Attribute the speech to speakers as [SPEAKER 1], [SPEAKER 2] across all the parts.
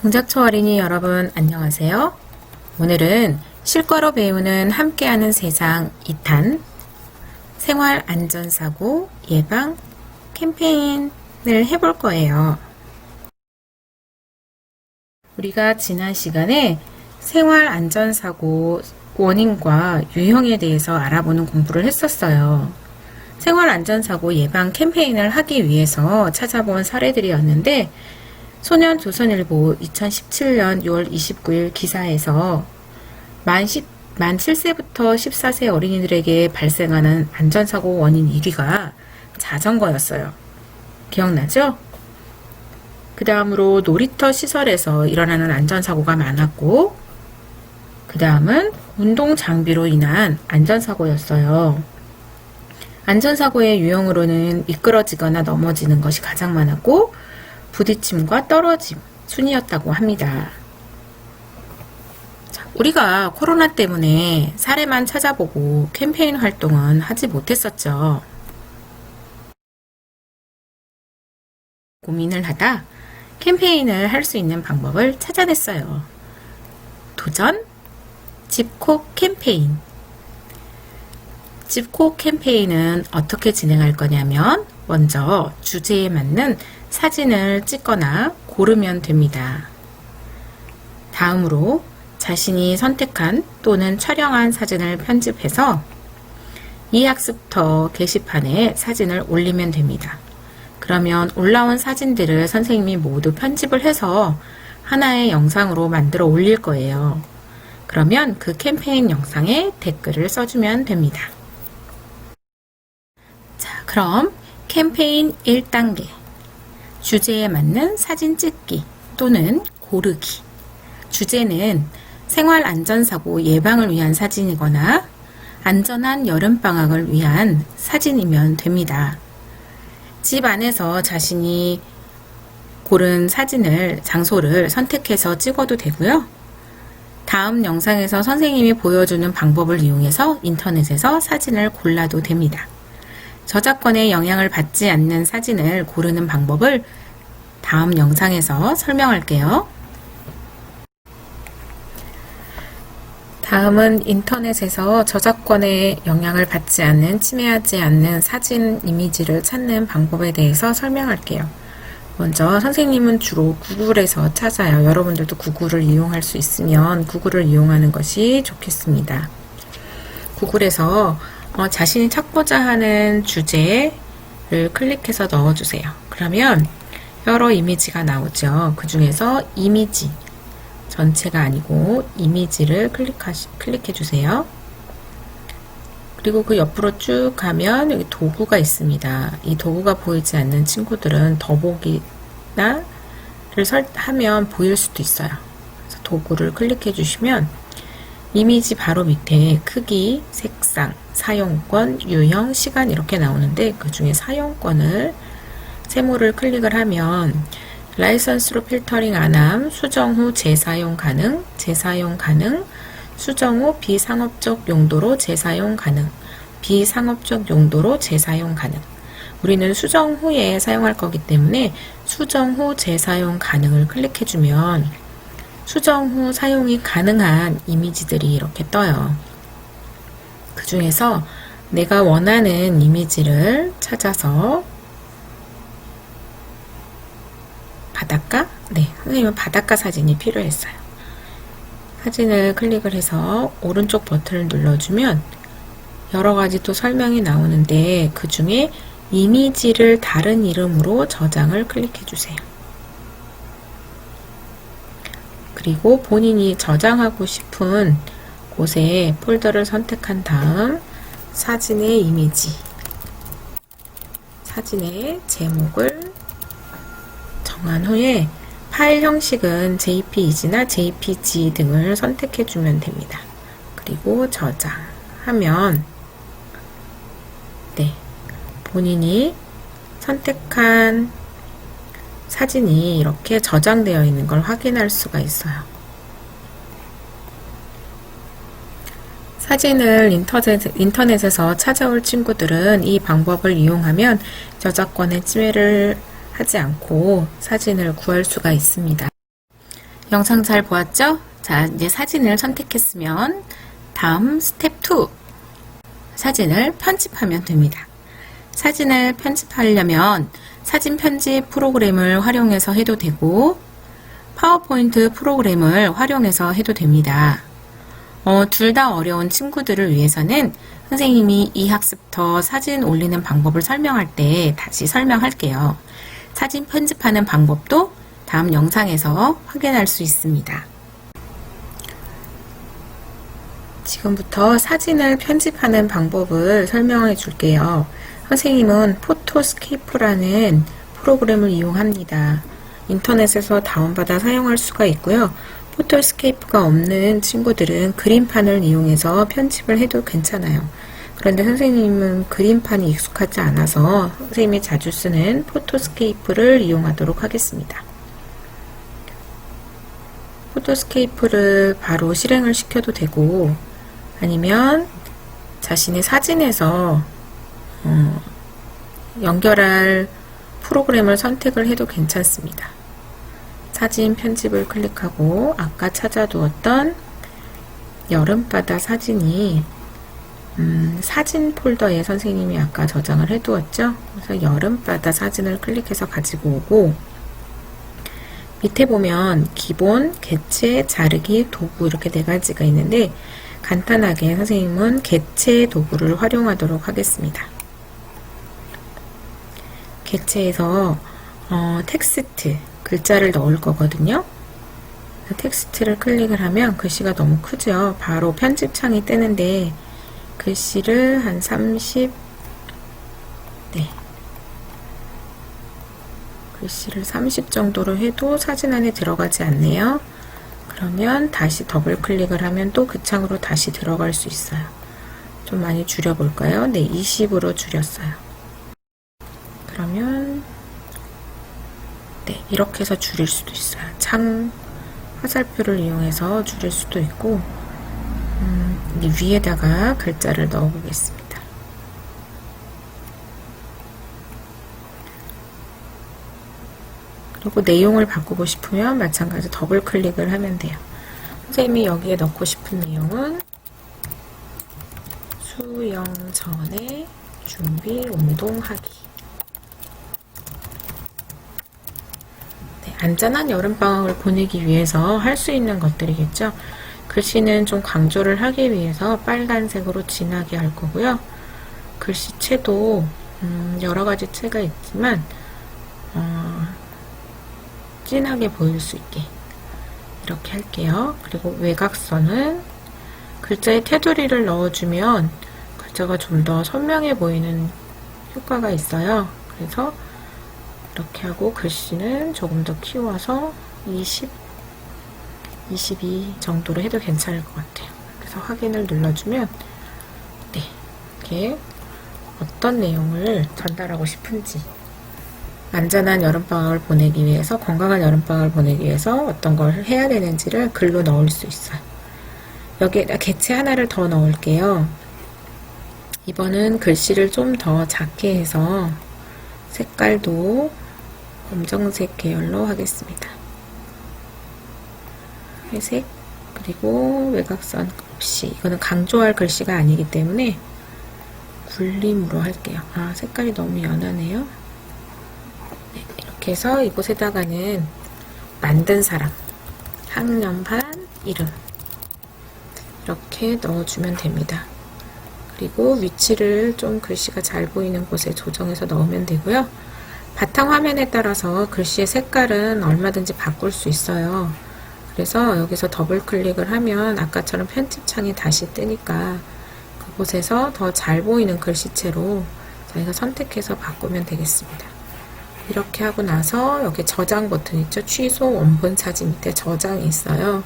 [SPEAKER 1] 동작초 어린이 여러분 안녕하세요. 오늘은 실과로 배우는 함께하는 세상 2탄 생활안전사고 예방 캠페인을 해볼 거예요. 우리가 지난 시간에 생활안전사고 원인과 유형에 대해서 알아보는 공부를 했었어요. 생활안전사고 예방 캠페인을 하기 위해서 찾아본 사례들이었는데 소년조선일보 2017년 6월 29일 기사에서 만 7세부터 14세 어린이들에게 발생하는 안전사고 원인 1위가 자전거였어요. 기억나죠? 그 다음으로 놀이터 시설에서 일어나는 안전사고가 많았고, 그 다음은 운동장비로 인한 안전사고였어요. 안전사고의 유형으로는 미끄러지거나 넘어지는 것이 가장 많았고, 부딪힘과 떨어짐 순이었다고 합니다. 자, 우리가 코로나 때문에 사례만 찾아보고 캠페인 활동은 하지 못했었죠. 고민을 하다 캠페인을 할 수 있는 방법을 찾아냈어요. 도전! 집콕 캠페인. 집콕 캠페인은 어떻게 진행할 거냐면 먼저 주제에 맞는 사진을 찍거나 고르면 됩니다. 다음으로 자신이 선택한 또는 촬영한 사진을 편집해서 이학습터 게시판에 사진을 올리면 됩니다. 그러면 올라온 사진들을 선생님이 모두 편집을 해서 하나의 영상으로 만들어 올릴 거예요. 그러면 그 캠페인 영상에 댓글을 써주면 됩니다. 자, 그럼 캠페인 1단계. 주제에 맞는 사진 찍기 또는 고르기. 주제는 생활안전사고 예방을 위한 사진이거나 안전한 여름방학을 위한 사진이면 됩니다. 집 안에서 자신이 고른 사진을, 장소를 선택해서 찍어도 되고요. 다음 영상에서 선생님이 보여주는 방법을 이용해서 인터넷에서 사진을 골라도 됩니다. 저작권의 영향을 받지 않는 사진을 고르는 방법을 다음 영상에서 설명할게요. 다음은 인터넷에서 저작권의 영향을 받지 않는, 침해하지 않는 사진 이미지를 찾는 방법에 대해서 설명할게요. 먼저 선생님은 주로 구글에서 찾아요. 여러분들도 구글을 이용할 수 있으면 구글을 이용하는 것이 좋겠습니다. 구글에서 자신이 찾고자 하는 주제를 클릭해서 넣어주세요. 그러면 여러 이미지가 나오죠. 그 중에서 이미지, 전체가 아니고 이미지를 클릭해 주세요. 그리고 그 옆으로 쭉 가면 여기 도구가 있습니다. 이 도구가 보이지 않는 친구들은 더보기나를 하면 보일 수도 있어요. 그래서 도구를 클릭해 주시면 이미지 바로 밑에 크기, 색상, 사용권, 유형, 시간 이렇게 나오는데 그 중에 사용권을 세모를 클릭을 하면 라이선스로 필터링 안함, 수정 후 재사용 가능, 재사용 가능, 수정 후 비상업적 용도로 재사용 가능, 비상업적 용도로 재사용 가능. 우리는 수정 후에 사용할 거기 때문에 수정 후 재사용 가능을 클릭해주면 수정 후 사용이 가능한 이미지들이 이렇게 떠요. 그 중에서 내가 원하는 이미지를 찾아서 바닷가? 네, 선생님은 바닷가 사진이 필요했어요. 사진을 클릭을 해서 오른쪽 버튼을 눌러주면 여러 가지 또 설명이 나오는데 그 중에 이미지를 다른 이름으로 저장을 클릭해 주세요. 그리고 본인이 저장하고 싶은 곳에 폴더를 선택한 다음 사진의 이미지, 사진의 제목을 정한 후에 파일 형식은 JPEG나 JPG 등을 선택해 주면 됩니다. 그리고 저장하면 본인이 선택한 사진이 이렇게 저장되어 있는 걸 확인할 수가 있어요. 사진을 인터넷에서 찾아올 친구들은 이 방법을 이용하면 저작권의 침해를 하지 않고 사진을 구할 수가 있습니다. 영상 잘 보았죠? 자, 이제 사진을 선택했으면 다음 스텝 2. 사진을 편집하면 됩니다. 사진을 편집하려면 사진 편집 프로그램을 활용해서 해도 되고 파워포인트 프로그램을 활용해서 해도 됩니다. 둘 다 어려운 친구들을 위해서는 선생님이 이 학습터 사진 올리는 방법을 설명할 때 다시 설명할게요. 사진 편집하는 방법도 다음 영상에서 확인할 수 있습니다. 지금부터 사진을 편집하는 방법을 설명해 줄게요. 선생님은 포토스케이프라는 프로그램을 이용합니다. 인터넷에서 다운받아 사용할 수가 있고요. 포토스케이프가 없는 친구들은 그림판을 이용해서 편집을 해도 괜찮아요. 그런데 선생님은 그림판이 익숙하지 않아서 선생님이 자주 쓰는 포토스케이프를 이용하도록 하겠습니다. 포토스케이프를 바로 실행을 시켜도 되고 아니면 자신의 사진에서 연결할 프로그램을 선택을 해도 괜찮습니다. 사진 편집을 클릭하고 아까 찾아두었던 여름바다 사진이 사진 폴더에 선생님이 아까 저장을 해두었죠. 그래서 여름바다 사진을 클릭해서 가지고 오고 밑에 보면 기본, 개체, 자르기, 도구 이렇게 네 가지가 있는데 간단하게 선생님은 개체 도구를 활용하도록 하겠습니다. 개체에서 텍스트, 글자를 넣을 거거든요. 텍스트를 클릭을 하면 글씨가 너무 크죠. 바로 편집창이 뜨는데 글씨를 한 30, 글씨를 30 정도로 해도 사진 안에 들어가지 않네요. 그러면 다시 더블 클릭을 하면 또 그 창으로 다시 들어갈 수 있어요. 좀 많이 줄여볼까요? 네, 20으로 줄였어요. 그러면 네, 이렇게 해서 줄일 수도 있어요. 창 화살표를 이용해서 줄일 수도 있고 위에다가 글자를 넣어 보겠습니다. 그리고 내용을 바꾸고 싶으면 마찬가지 더블 클릭을 하면 돼요. 선생님이 여기에 넣고 싶은 내용은 수영 전에 준비 운동하기. 네, 안전한 여름방학을 보내기 위해서 할 수 있는 것들이겠죠. 글씨는 좀 강조를 하기 위해서 빨간색으로 진하게 할 거고요. 글씨체도 여러 가지 체가 있지만 진하게 보일 수 있게 이렇게 할게요. 그리고 외곽선은 글자에 테두리를 넣어주면 글자가 좀 더 선명해 보이는 효과가 있어요. 그래서 이렇게 하고 글씨는 조금 더 키워서 20, 22 정도로 해도 괜찮을 것 같아요. 그래서 확인을 눌러주면 네, 이렇게 어떤 내용을 전달하고 싶은지 안전한 여름방학을 보내기 위해서 건강한 여름방학을 보내기 위해서 어떤 걸 해야 되는지를 글로 넣을 수 있어요. 여기에다 개체 하나를 더 넣을게요. 이번은 글씨를 좀 더 작게 해서 색깔도 검정색 계열로 하겠습니다. 회색 그리고 외곽선 없이 이거는 강조할 글씨가 아니기 때문에 굴림으로 할게요. 아, 색깔이 너무 연하네요. 네, 이렇게 해서 이곳에다가는 만든 사람, 학년반 이름 이렇게 넣어주면 됩니다. 그리고 위치를 좀 글씨가 잘 보이는 곳에 조정해서 넣으면 되고요. 바탕 화면에 따라서 글씨의 색깔은 얼마든지 바꿀 수 있어요. 그래서 여기서 더블 클릭을 하면 아까처럼 편집창이 다시 뜨니까 그곳에서 더 잘 보이는 글씨체로 저희가 선택해서 바꾸면 되겠습니다. 이렇게 하고 나서 여기 저장 버튼 있죠? 취소 원본 사진 밑에 저장이 있어요.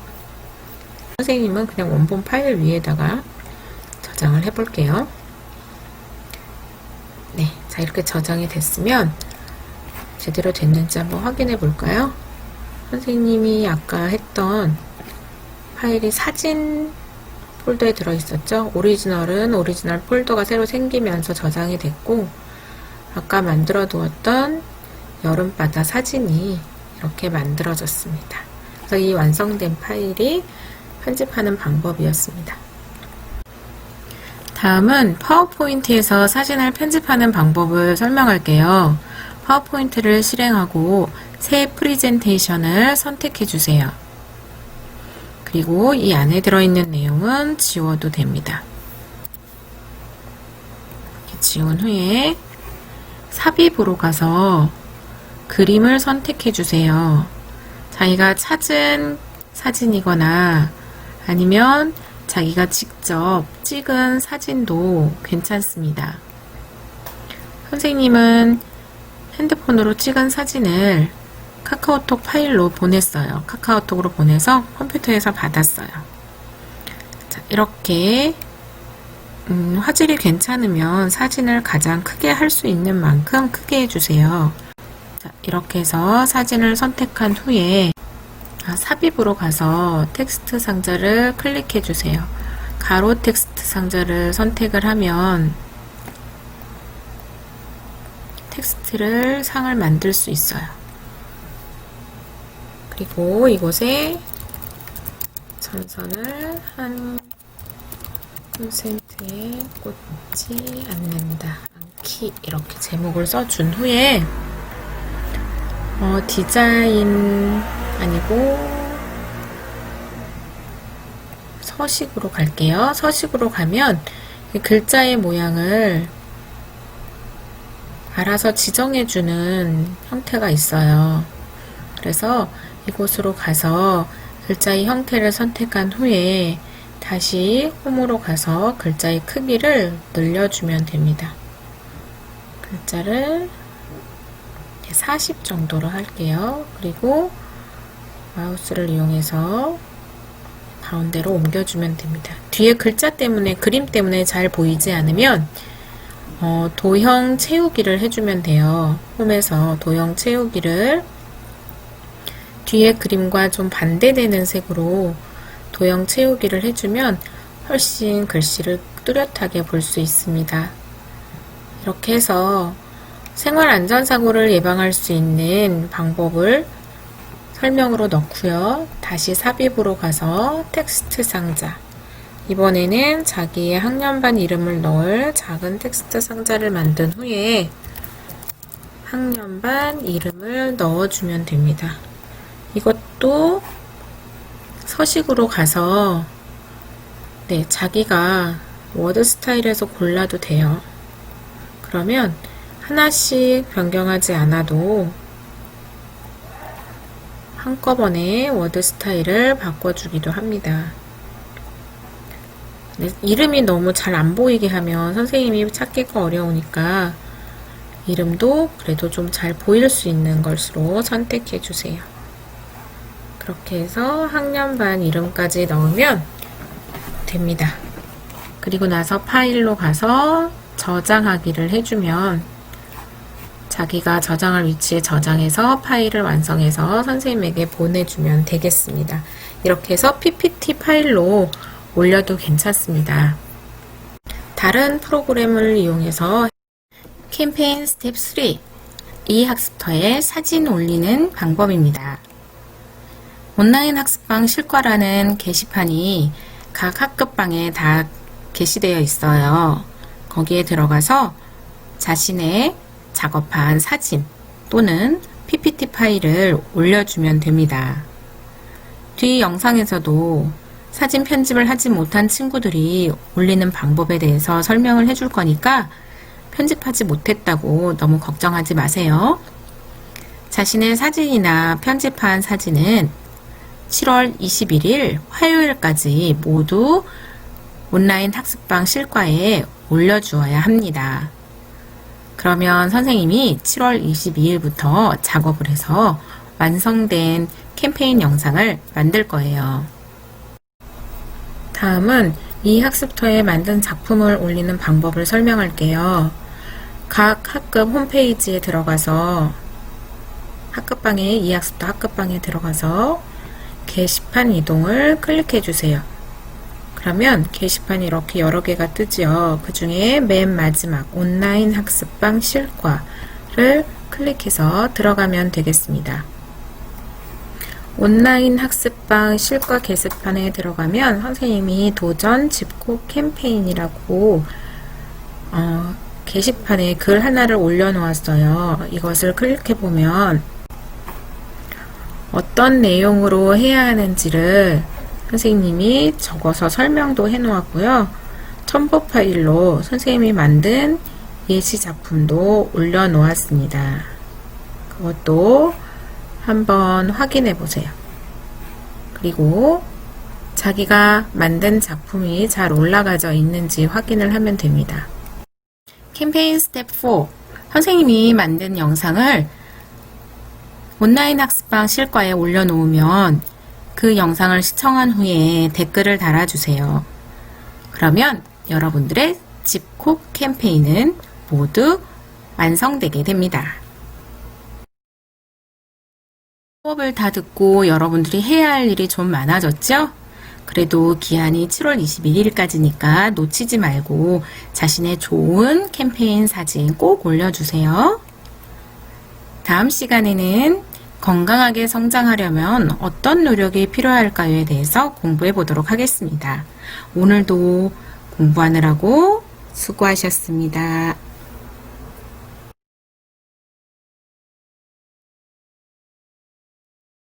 [SPEAKER 1] 선생님은 그냥 원본 파일 위에다가 저장을 해볼게요. 네, 자 이렇게 저장이 됐으면 제대로 됐는지 한번 확인해 볼까요? 선생님이 아까 했던 파일이 사진 폴더에 들어있었죠? 오리지널은 오리지널 폴더가 새로 생기면서 저장이 됐고 아까 만들어 두었던 여름바다 사진이 이렇게 만들어졌습니다. 그래서 이 완성된 파일이 편집하는 방법이었습니다. 다음은 파워포인트에서 사진을 편집하는 방법을 설명할게요. 파워포인트를 실행하고 새 프레젠테이션을 선택해 주세요. 그리고 이 안에 들어있는 내용은 지워도 됩니다. 이렇게 지운 후에 삽입으로 가서 그림을 선택해 주세요. 자기가 찾은 사진이거나 아니면 자기가 직접 찍은 사진도 괜찮습니다. 선생님은 핸드폰으로 찍은 사진을 카카오톡 파일로 보냈어요. 카카오톡으로 보내서 컴퓨터에서 받았어요. 자, 이렇게 화질이 괜찮으면 사진을 가장 크게 할 수 있는 만큼 크게 해주세요. 자, 이렇게 해서 사진을 선택한 후에 삽입으로 가서 텍스트 상자를 클릭해 주세요. 가로 텍스트 상자를 선택을 하면 텍스트를 상을 만들 수 있어요. 그리고 이곳에 전선을 한 콘센트에 꽂지 않기 이렇게 제목을 써준 후에 디자인 아니고 서식으로 갈게요. 서식으로 가면 글자의 모양을 알아서 지정해주는 형태가 있어요. 그래서 이곳으로 가서 글자의 형태를 선택한 후에 다시 홈으로 가서 글자의 크기를 늘려주면 됩니다. 글자를 40 정도로 할게요. 그리고 마우스를 이용해서 가운데로 옮겨주면 됩니다. 뒤에 글자 때문에, 그림 때문에 잘 보이지 않으면 도형 채우기를 해주면 돼요. 홈에서 도형 채우기를 뒤에 그림과 좀 반대되는 색으로 도형 채우기를 해주면 훨씬 글씨를 뚜렷하게 볼 수 있습니다. 이렇게 해서 생활안전사고를 예방할 수 있는 방법을 설명으로 넣고요. 다시 삽입으로 가서 텍스트 상자, 이번에는 자기의 학년반 이름을 넣을 작은 텍스트 상자를 만든 후에 학년반 이름을 넣어주면 됩니다. 이것도 서식으로 가서 자기가 워드 스타일에서 골라도 돼요. 그러면 하나씩 변경하지 않아도 한꺼번에 워드 스타일을 바꿔주기도 합니다. 이름이 너무 잘 안 보이게 하면 선생님이 찾기가 어려우니까 이름도 그래도 좀 잘 보일 수 있는 것으로 선택해 주세요. 그렇게 해서 학년반 이름까지 넣으면 됩니다. 그리고 나서 파일로 가서 저장하기를 해주면 자기가 저장할 위치에 저장해서 파일을 완성해서 선생님에게 보내주면 되겠습니다. 이렇게 해서 PPT 파일로 올려도 괜찮습니다. 다른 프로그램을 이용해서 캠페인 스텝 3 이학습터에 사진 올리는 방법입니다. 온라인 학습방 실과라는 게시판이 각 학급방에 다 게시되어 있어요. 거기에 들어가서 자신의 작업한 사진 또는 PPT 파일을 올려주면 됩니다. 뒤 영상에서도 사진 편집을 하지 못한 친구들이 올리는 방법에 대해서 설명을 해줄 거니까 편집하지 못했다고 너무 걱정하지 마세요. 자신의 사진이나 편집한 사진은 7월 21일 화요일까지 모두 온라인 학습방 실과에 올려주어야 합니다. 그러면 선생님이 7월 22일부터 작업을 해서 완성된 캠페인 영상을 만들 거예요. 다음은 이 학습터에 만든 작품을 올리는 방법을 설명할게요. 각 학급 홈페이지에 들어가서 학급방에 이 학습터 학급방에 들어가서 게시판 이동을 클릭해 주세요. 그러면 게시판이 이렇게 여러 개가 뜨지요. 그 중에 맨 마지막 온라인 학습방 실과를 클릭해서 들어가면 되겠습니다. 온라인 학습방 실과 게시판에 들어가면 선생님이 도전 집콕 캠페인이라고 게시판에 글 하나를 올려놓았어요. 이것을 클릭해보면 어떤 내용으로 해야 하는지를 선생님이 적어서 설명도 해놓았고요. 첨부 파일로 선생님이 만든 예시 작품도 올려놓았습니다. 그것도 한번 확인해 보세요. 그리고 자기가 만든 작품이 잘 올라가져 있는지 확인을 하면 됩니다. 캠페인 스텝 4. 선생님이 만든 영상을 온라인 학습방 실과에 올려놓으면 그 영상을 시청한 후에 댓글을 달아주세요. 그러면 여러분들의 집콕 캠페인은 모두 완성되게 됩니다. 수업을 다 듣고 여러분들이 해야 할 일이 좀 많아졌죠? 그래도 기한이 7월 21일까지니까 놓치지 말고 자신의 좋은 캠페인 사진 꼭 올려주세요. 다음 시간에는 건강하게 성장하려면 어떤 노력이 필요할까요에 대해서 공부해 보도록 하겠습니다. 오늘도 공부하느라고 수고하셨습니다.